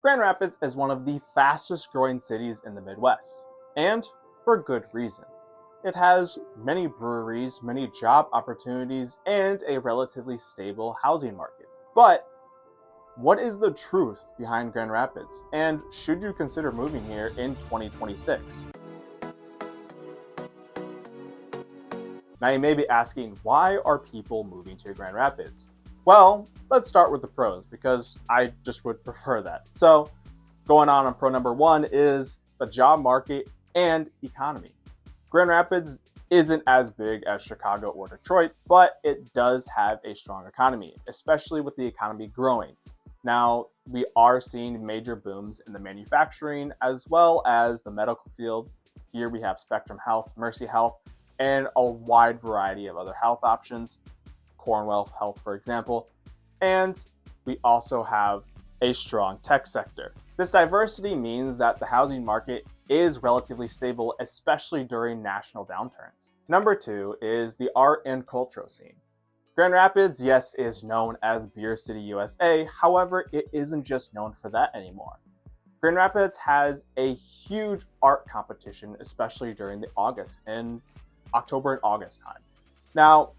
Grand Rapids is one of the fastest growing cities in the Midwest, and for good reason. It has many breweries, many job opportunities, and a relatively stable housing market. But what is the truth behind Grand Rapids, and should you consider moving here in 2026? Now you may be asking, why are people moving to Grand Rapids? Well, let's start with the pros because I just would prefer that. So, going on pro number one is the job market and economy. Grand Rapids isn't as big as Chicago or Detroit, but it does have a strong economy, especially with the economy growing. Now, we are seeing major booms in the manufacturing as well as the medical field. Here we have Spectrum Health, Mercy Health, and a wide variety of other health options, Cornwell Health, for example. And we also have a strong tech sector. This diversity means that the housing market is relatively stable, especially during national downturns. Number two is the art and cultural scene. Grand Rapids, yes, is known as Beer City, USA. However, it isn't just known for that anymore. Grand Rapids has a huge art competition, especially during the October and August time. Now,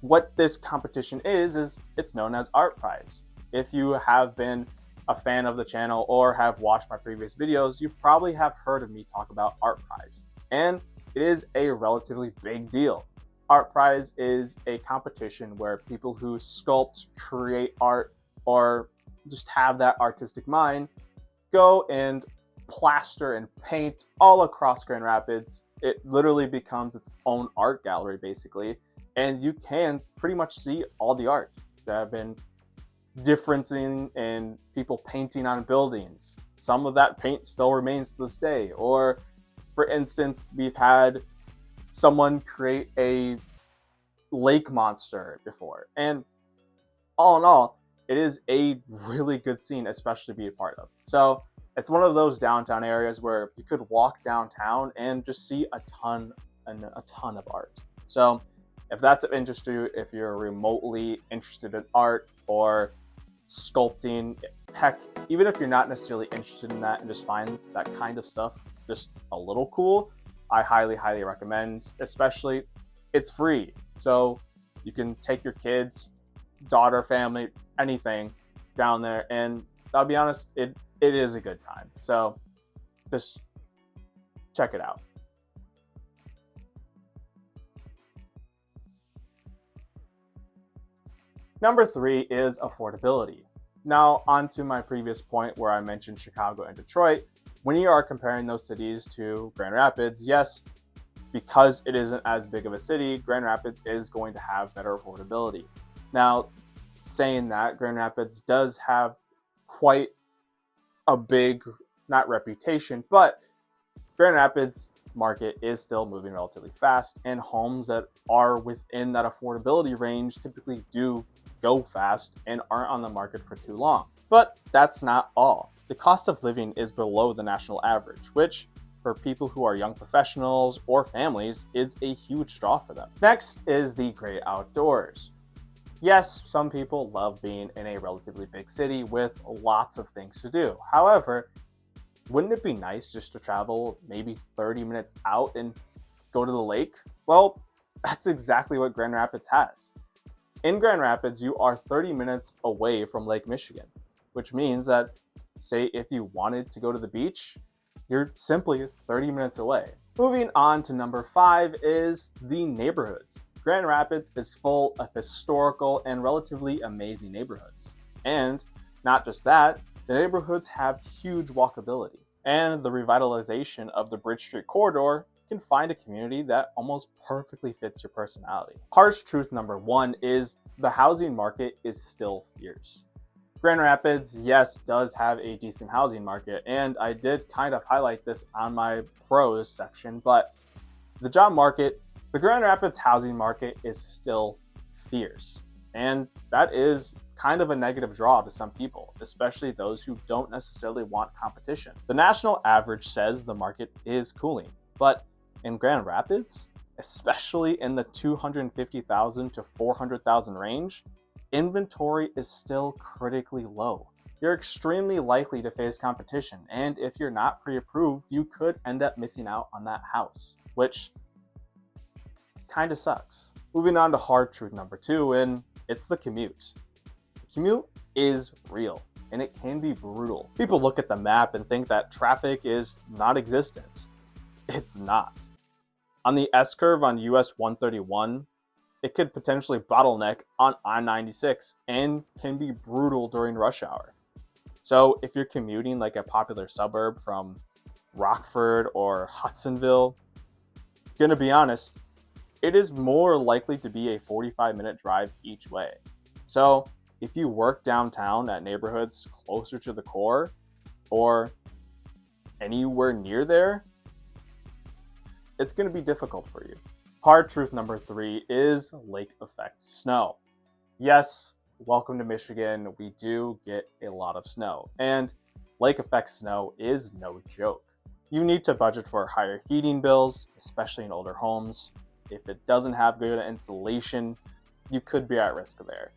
what this competition is it's known as Art Prize. If you have been a fan of the channel or have watched my previous videos, you probably have heard of me talk about Art Prize. And it is a relatively big deal. Art Prize is a competition where people who sculpt, create art, or just have that artistic mind go and plaster and paint all across Grand Rapids. It literally becomes its own art gallery, basically. And you can pretty much see all the art that have been differencing in people painting on buildings. Some of that paint still remains to this day. Or, for instance, we've had someone create a lake monster before. And all in all, it is a really good scene, especially to be a part of. So it's one of those downtown areas where you could walk downtown and just see a ton of art. So if that's of interest to you, if you're remotely interested in art or sculpting, heck, even if you're not necessarily interested in that and just find that kind of stuff just a little cool, I highly recommend. Especially, it's free, so you can take your kids, daughter, family, anything down there, and I'll be honest, it is a good time. So just check it out. Number three is affordability. Now, on to my previous point where I mentioned Chicago and Detroit. When you are comparing those cities to Grand Rapids, yes, because it isn't as big of a city, Grand Rapids is going to have better affordability. Now, saying that, Grand Rapids does have quite a big, not reputation, but Grand Rapids market is still moving relatively fast, and homes that are within that affordability range typically do go fast and aren't on the market for too long. But that's not all. The cost of living is below the national average, which for people who are young professionals or families is a huge draw for them. Next is the great outdoors. Yes, some people love being in a relatively big city with lots of things to do. However, wouldn't it be nice just to travel maybe 30 minutes out and go to the lake? Well, that's exactly what Grand Rapids has. In Grand Rapids, you are 30 minutes away from Lake Michigan, which means that, say, if you wanted to go to the beach, you're simply 30 minutes away. Moving on to number five is the neighborhoods. Grand Rapids is full of historical and relatively amazing neighborhoods. And not just that, the neighborhoods have huge walkability. And the revitalization of the Bridge Street corridor, you can find a community that almost perfectly fits your personality. Harsh truth number one is the housing market is still fierce. Grand Rapids, yes, does have a decent housing market, and I did kind of highlight this on my pros section, but the job market, the Grand Rapids housing market is still fierce. And that is kind of a negative draw to some people, especially those who don't necessarily want competition. The national average says the market is cooling, but in Grand Rapids, especially in the 250,000 to 400,000 range, inventory is still critically low. you're extremely likely to face competition. And if you're not pre approved, you could end up missing out on that house, which kind of sucks. Moving on to hard truth number two, and it's the commute. The commute is real and it can be brutal. People look at the map and think that traffic is non existent. It's not. On the S curve on US 131, it could potentially bottleneck on I-96 and can be brutal during rush hour. So if you're commuting like a popular suburb from Rockford or Hudsonville, gonna be honest, it is more likely to be a 45-minute drive each way. So if you work downtown at neighborhoods closer to the core or anywhere near there, it's going to be difficult for you. Hard truth number three is lake effect snow. Yes, welcome to Michigan. We do get a lot of snow, and lake effect snow is no joke. You need to budget for higher heating bills, especially in older homes. If it doesn't have good insulation, you could be at risk there.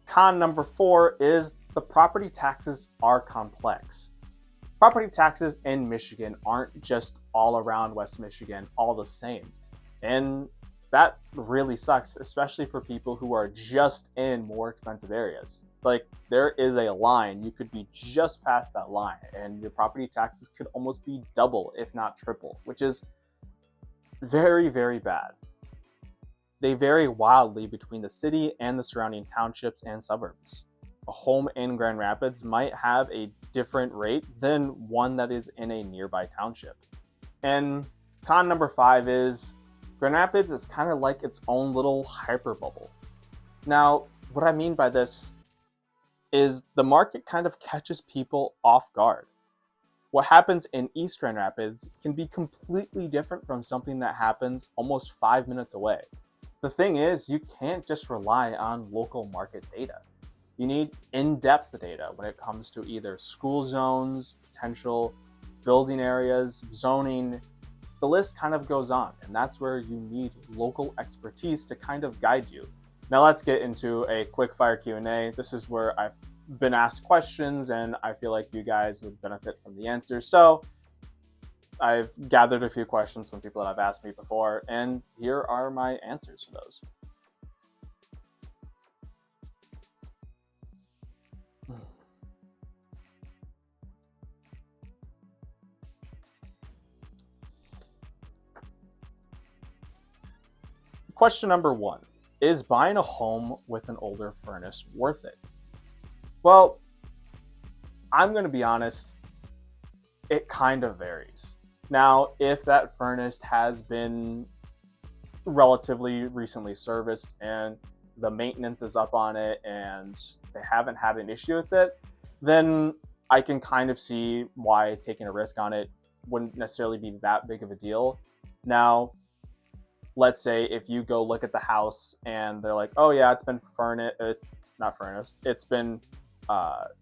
Con number four is the property taxes are complex. Property taxes in Michigan aren't just all around West Michigan all the same. And that really sucks, especially for people who are just in more expensive areas. Like, there is a line, you could be just past that line, and your property taxes could almost be double, if not triple, which is very, very bad. They vary wildly between the city and the surrounding townships and suburbs. A home in Grand Rapids might have a different rate than one that is in a nearby township. And con number five is Grand Rapids is kind of like its own little hyper bubble. Now, what I mean by this is the market kind of catches people off guard. What happens in East Grand Rapids can be completely different from something that happens almost 5 minutes away. The thing is, you can't just rely on local market data. You need in-depth data when it comes to either school zones, potential building areas, zoning. The list kind of goes on, and that's where you need local expertise to kind of guide you. Now let's get into a quick fire Q&A. This is where I've been asked questions and I feel like you guys would benefit from the answers. So I've gathered a few questions from people that have asked me before, and here are my answers to those. Question number one, is buying a home with an older furnace worth it? Well, I'm going to be honest, it kind of varies. Now, if that furnace has been relatively recently serviced and the maintenance is up on it and they haven't had an issue with it, then I can kind of see why taking a risk on it wouldn't necessarily be that big of a deal. Now, let's say if you go look at the house and they're like, oh yeah, it's been it's not furnace, it's been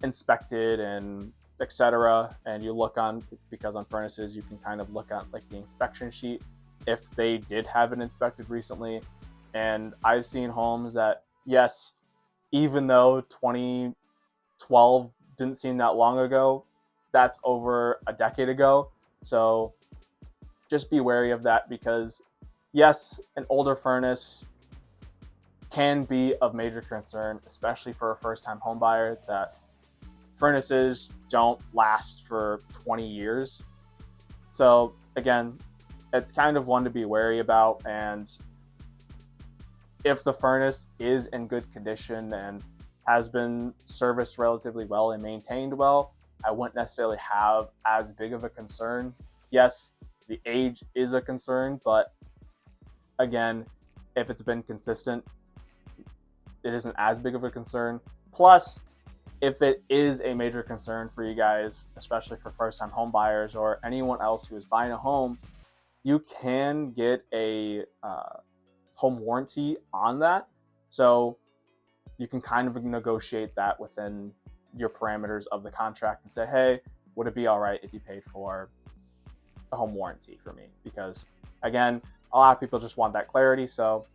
inspected and etc. And you look on, because on furnaces you can kind of look at like the inspection sheet if they did have it inspected recently. And I've seen homes that, yes, even though 2012 didn't seem that long ago, that's over a decade ago. So just be wary of that, because yes, an older furnace can be of major concern, especially for a first-time home buyer, that furnaces don't last for 20 years. So again, it's kind of one to be wary about. And if the furnace is in good condition and has been serviced relatively well and maintained well, I wouldn't necessarily have as big of a concern. Yes, the age is a concern, but again, if it's been consistent, it isn't as big of a concern. Plus, if it is a major concern for you guys, especially for first-time home buyers or anyone else who is buying a home, you can get a home warranty on that. So you can kind of negotiate that within your parameters of the contract and say, hey, would it be all right if you paid for a home warranty for me? Because again, a lot of people just want that clarity. So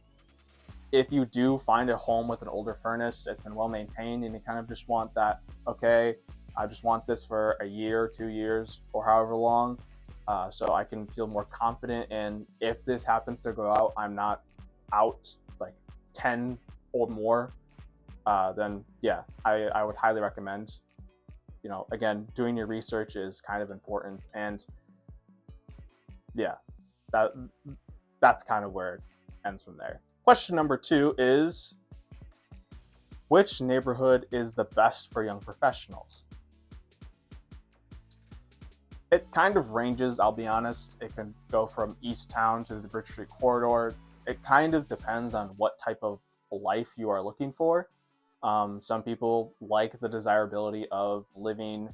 if you do find a home with an older furnace, it's been well maintained, and you kind of just want that, okay, I just want this for a year, 2 years, or however long, so I can feel more confident. And if this happens to go out, I'm not out like 10 or more. Then yeah, I would highly recommend. Again, doing your research is kind of important, and yeah, that that's kind of where it ends from there. Question number 2 is, which neighborhood is the best for young professionals? It kind of ranges, I'll be honest. It can go from East Town to the Bridge Street corridor. It kind of depends on what type of life you are looking for. Some people like the desirability of living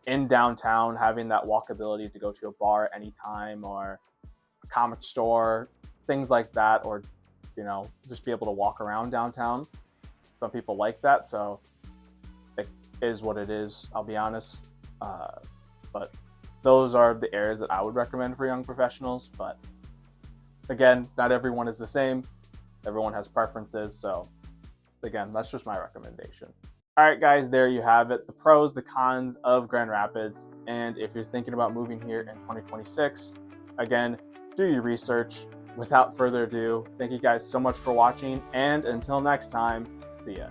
in downtown, having that walkability to go to a bar anytime, or a comic store, things like that, or just be able to walk around downtown. Some people like that, so it is what it is, I'll be honest. But those are the areas that I would recommend for young professionals. But again, not everyone is the same. Everyone has preferences. So again, that's just my recommendation. All right, guys, there you have it. The pros, the cons of Grand Rapids. And if you're thinking about moving here in 2026, again, do your research. Without further ado, thank you guys so much for watching. And until next time, see ya.